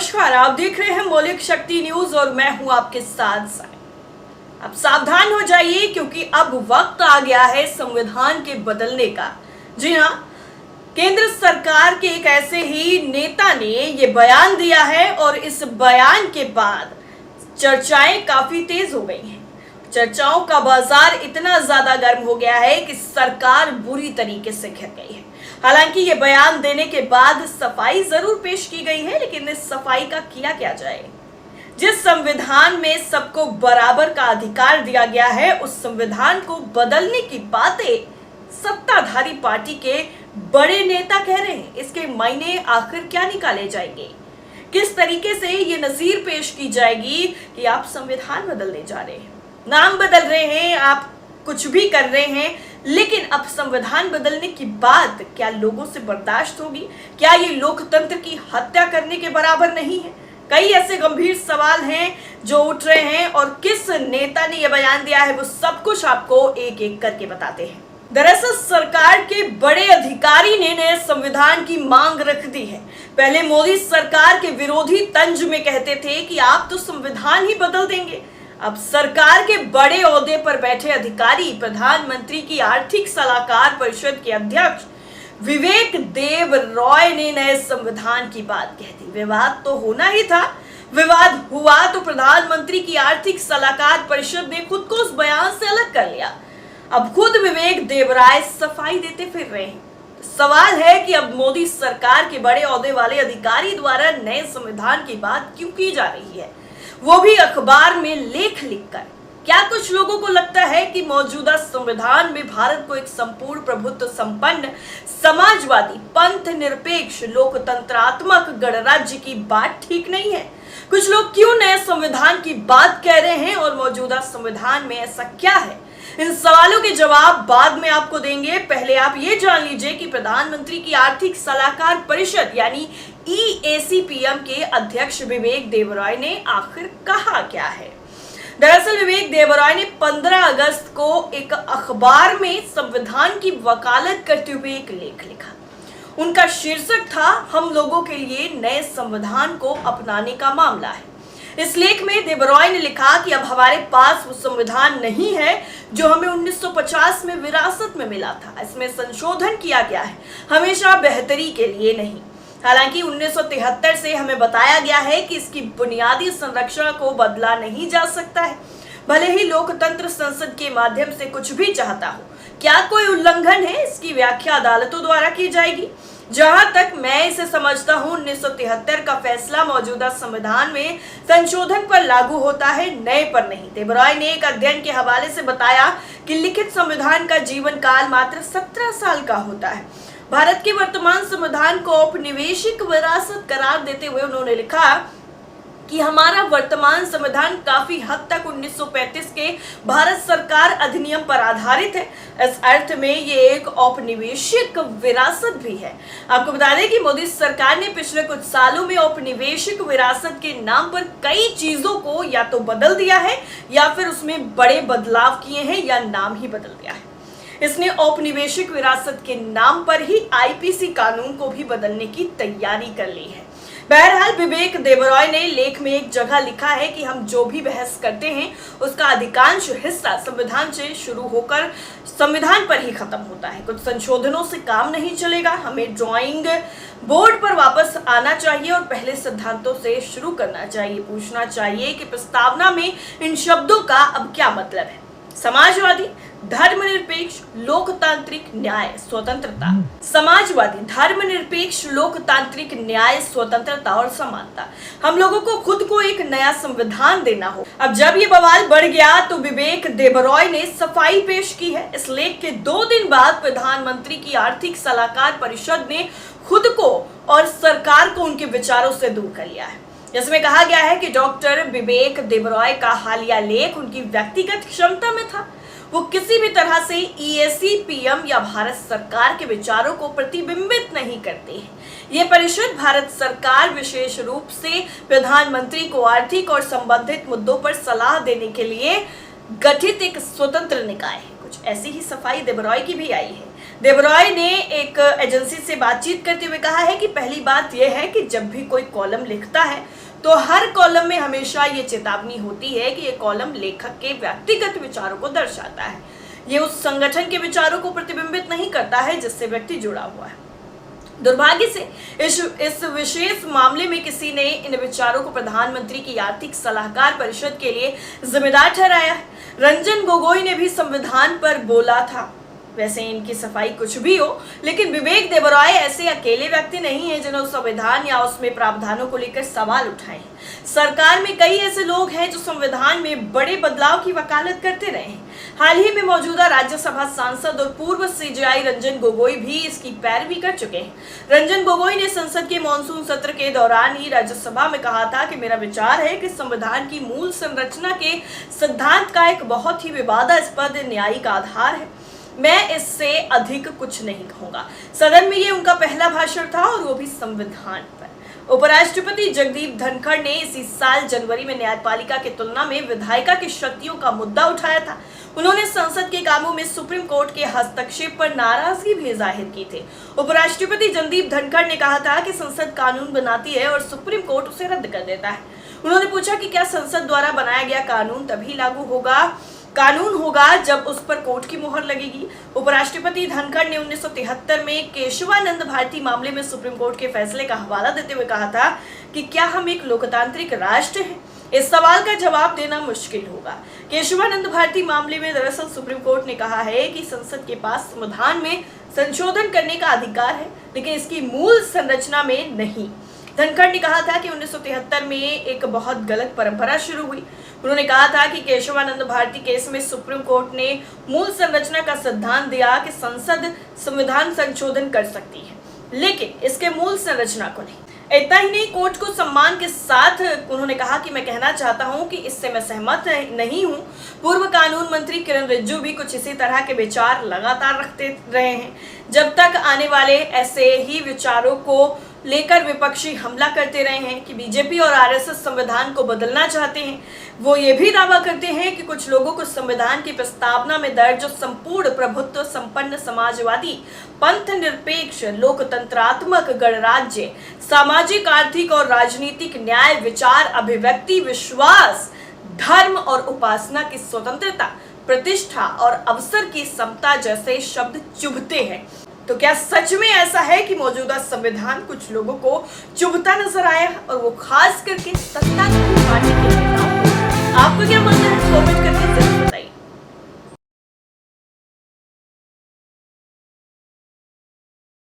नमस्कार, आप देख रहे हैं मौलिक शक्ति न्यूज और मैं हूं आपके साथ साई। अब सावधान हो जाइए क्योंकि अब वक्त आ गया है संविधान के बदलने का। जी हां, केंद्र सरकार के एक ऐसे ही नेता ने ये बयान दिया है और इस बयान के बाद चर्चाएं काफी तेज हो गई हैं। चर्चाओं का बाजार इतना ज्यादा गर्म हो गया है कि सरकार बुरी तरीके से घिर गई है। हालांकि ये बयान देने के बाद सफाई जरूर पेश की गई है, लेकिन इस सफाई का किया क्या जाए। जिस संविधान में सबको बराबर का अधिकार दिया गया है, उस संविधान को बदलने की बातें सत्ताधारी पार्टी के बड़े नेता कह रहे हैं। इसके मायने आखिर क्या निकाले जाएंगे, किस तरीके से ये नजीर पेश की जाएगी कि आप संविधान बदलने जा रहे हैं, नाम बदल रहे हैं, आप कुछ भी कर रहे हैं, लेकिन अब संविधान बदलने की बात क्या लोगों से बर्दाश्त होगी? क्या ये लोकतंत्र की हत्या करने के बराबर नहीं है? कई ऐसे गंभीर सवाल हैं जो उठ रहे हैं और किस नेता ने यह बयान दिया है वो सब कुछ आपको एक एक करके बताते हैं। दरअसल सरकार के बड़े अधिकारी ने नए संविधान की मांग रख दी है। पहले मोदी सरकार के विरोधी तंज में कहते थे कि आप तो संविधान ही बदल देंगे। अब सरकार के बड़े ओहदे पर बैठे अधिकारी प्रधानमंत्री की आर्थिक सलाहकार परिषद के अध्यक्ष विवेक देब रॉय ने नए संविधान की बात कह दी। विवाद तो होना ही था। विवाद हुआ तो प्रधानमंत्री की आर्थिक सलाहकार परिषद ने खुद को उस बयान से अलग कर लिया। अब खुद विवेक देबराय सफाई देते फिर रहे हैं। सवाल है कि अब मोदी सरकार के बड़े ओहदे वाले अधिकारी द्वारा नए संविधान की बात क्यों की जा रही है, वो भी अखबार में लेख लिखकर। क्या कुछ लोगों को लगता है कि मौजूदा संविधान में भारत को एक संपूर्ण प्रभुत्व संपन्न समाजवादी पंथ निरपेक्ष लोकतंत्रात्मक गणराज्य की बात ठीक नहीं है? कुछ लोग क्यों नए संविधान की बात कह रहे हैं और मौजूदा संविधान में ऐसा क्या है? इन सवालों के जवाब बाद में आपको देंगे। पहले आप ये जान लीजिए कि प्रधानमंत्री की आर्थिक सलाहकार परिषद यानी EAC-PM के अध्यक्ष विवेक देबरॉय ने आखिर कहा क्या है। दरअसल विवेक देबरॉय ने 15 अगस्त को एक अखबार में संविधान की वकालत करते हुए एक लेख लिखा। उनका शीर्षक था, हम लोगों के लिए नए संविधान को अपनाने का मामला है। इस लेख में देबरॉय ने लिखा कि अब हमारे पास वो संविधान नहीं है जो हमें 1950 में विरासत में मिला था। इसमें संशोधन किया गया है, हमेशा बेहतरी के लिए नहीं। हालांकि 1973 से हमें बताया गया है कि इसकी बुनियादी संरचना को बदला नहीं जा सकता है, भले ही लोकतंत्र संसद के माध्यम से कुछ भी चाहता हो। क्या कोई उल्लंघन है, इसकी व्याख्या अदालतों द्वारा की जाएगी। जहां तक मैं इसे समझता हूं, 1973 का फैसला मौजूदा संविधान में संशोधन पर लागू होता है, नए पर नहीं। देबरॉय ने एक अध्ययन के हवाले से बताया कि लिखित संविधान का जीवन काल मात्र 17 साल का होता है। भारत के वर्तमान संविधान को औपनिवेशिक विरासत करार देते हुए उन्होंने लिखा कि हमारा वर्तमान संविधान काफी हद तक 1935 के भारत सरकार अधिनियम पर आधारित है। इस अर्थ में ये एक औपनिवेशिक विरासत भी है। आपको बता दें कि मोदी सरकार ने पिछले कुछ सालों में औपनिवेशिक विरासत के नाम पर कई चीजों को या तो बदल दिया है या फिर उसमें बड़े बदलाव किए हैं या नाम ही बदल दिया है। इसने औपनिवेशिक विरासत के नाम पर ही IPC कानून को भी बदलने की तैयारी कर ली है। बहरहाल विवेक देबरॉय ने लेख में एक जगह लिखा है कि हम जो भी बहस करते हैं उसका अधिकांश हिस्सा संविधान से शुरू होकर संविधान पर ही खत्म होता है। कुछ संशोधनों से काम नहीं चलेगा, हमें ड्राइंग बोर्ड पर वापस आना चाहिए और पहले सिद्धांतों से शुरू करना चाहिए। पूछना चाहिए कि प्रस्तावना में इन शब्दों का अब क्या मतलब है। समाजवादी, धर्मनिरपेक्ष, लोकतांत्रिक, न्याय, स्वतंत्रता। समाजवादी, धर्मनिरपेक्ष, लोकतांत्रिक, न्याय, स्वतंत्रता और समानता। हम लोगों को खुद को एक नया संविधान देना हो। अब जब ये बवाल बढ़ गया तो विवेक देबरॉय ने सफाई पेश की है। इस लेख के 2 दिन बाद प्रधानमंत्री की आर्थिक सलाहकार परिषद ने खुद को और सरकार को उनके विचारों से दूर कर लिया है। इसमें कहा गया है कि डॉक्टर विवेक देबरॉय का हालिया लेख उनकी व्यक्तिगत क्षमता में था। वो किसी भी तरह से EAC-PM या भारत सरकार के विचारों को प्रतिबिंबित नहीं करते हैं। ये परिषद भारत सरकार विशेष रूप से प्रधानमंत्री को आर्थिक और संबंधित मुद्दों पर सलाह देने के लिए गठित एक स्वतंत्र निकाय है। कुछ ऐसी ही सफाई देबरॉय की भी आई है। देबरॉय ने एक एजेंसी से बातचीत करते हुए कहा है कि पहली बात यह है कि जब भी कोई कॉलम लिखता है तो हर कॉलम में हमेशा ये चेतावनी होती है कि ये कॉलम लेखक के व्यक्तिगत विचारों को दर्शाता है। ये उस संगठन के विचारों को प्रतिबिंबित नहीं करता है जिससे व्यक्ति जुड़ा हुआ है। दुर्भाग्य से इस विशेष मामले में किसी ने इन विचारों को प्रधानमंत्री की आर्थिक सलाहकार परिषद के लिए जिम्मेदार ठहराया है। रंजन गोगोई ने भी संविधान पर बोला था। वैसे इनकी सफाई कुछ भी हो, लेकिन विवेक देबरॉय ऐसे अकेले व्यक्ति नहीं है जिन्होंने संविधान या उसमें प्रावधानों को लेकर सवाल उठाए हैं। सरकार में कई ऐसे लोग हैं जो संविधान में बड़े बदलाव की वकालत करते रहे हैं। हाल ही में मौजूदा राज्यसभा सांसद और पूर्व सीजेआई रंजन गोगोई भी इसकी पैरवी कर चुके हैं। रंजन गोगोई ने संसद के मानसून सत्र के दौरान ही राज्यसभा में कहा था कि मेरा विचार है कि संविधान की मूल संरचना के सिद्धांत का एक बहुत ही विवादास्पद न्यायिक आधार है। मैं इससे अधिक कुछ नहीं कहूंगा। सदन में ये उनका पहला भाषण था और वो भी संविधान पर। उपराष्ट्रपति जगदीप धनखड़ ने इसी साल जनवरी में न्यायपालिका की तुलना में विधायिका की शक्तियों का मुद्दा उठाया था। उन्होंने संसद के कामों में सुप्रीम कोर्ट के हस्तक्षेप पर नाराजगी भी जाहिर की थी। उपराष्ट्रपति जगदीप धनखड़ ने कहा था कि संसद कानून बनाती है और सुप्रीम कोर्ट उसे रद्द कर देता है। उन्होंने पूछा कि क्या संसद द्वारा बनाया गया कानून तभी लागू होगा जब उस पर कोर्ट की मुहर लगेगी। उपराष्ट्रपति धनखड़ ने 1973 में केशवानंद भारती मामले में सुप्रीम कोर्ट के फैसले का हवाला देते हुए कहा था कि क्या हम एक लोकतांत्रिक राष्ट्र हैं? इस सवाल का जवाब देना मुश्किल होगा। केशवानंद भारती मामले में दरअसल सुप्रीम कोर्ट ने कहा है कि संसद के पास संविधान में संशोधन करने का अधिकार है, लेकिन इसकी मूल संरचना में नहीं। धनखड़ ने कहा था कि 1973 में एक बहुत गलत परंपरा शुरू हुई। उन्होंने कहा था कि केशवानंद भारती केस में सुप्रीम कोर्ट ने मूल संरचना का सिद्धांत दिया कि संसद संविधान संशोधन कर सकती है, लेकिन इसके मूल संरचना को नहीं। इतना ही नहीं, कोर्ट को सम्मान के साथ उन्होंने कहा कि मैं कहना चाहता हूं कि इससे मैं सहमत नहीं हूं। पूर्व कानून मंत्री किरण रिजिजू भी कुछ इसी तरह के विचार लगातार रखते रहे हैं। जब तक आने वाले ऐसे ही विचारों को लेकर विपक्षी हमला करते रहे हैं कि बीजेपी और आरएसएस संविधान को बदलना चाहते हैं। वो ये भी दावा करते हैं कि कुछ लोगों को संविधान की प्रस्तावना में दर्ज संपूर्ण प्रभुत्व संपन्न समाजवादी पंथ निरपेक्ष लोकतंत्रात्मक गणराज्य सामाजिक आर्थिक और राजनीतिक न्याय विचार अभिव्यक्ति विश्वास धर्म और उपासना की स्वतंत्रता प्रतिष्ठा और अवसर की समता जैसे शब्द चुभते हैं। तो क्या सच में ऐसा है कि मौजूदा संविधान कुछ लोगों को चुभता नजर आया और वो खास करके सत्ताधारी पार्टी के नेताओं को? आपको क्या मानना है? कमेंट करके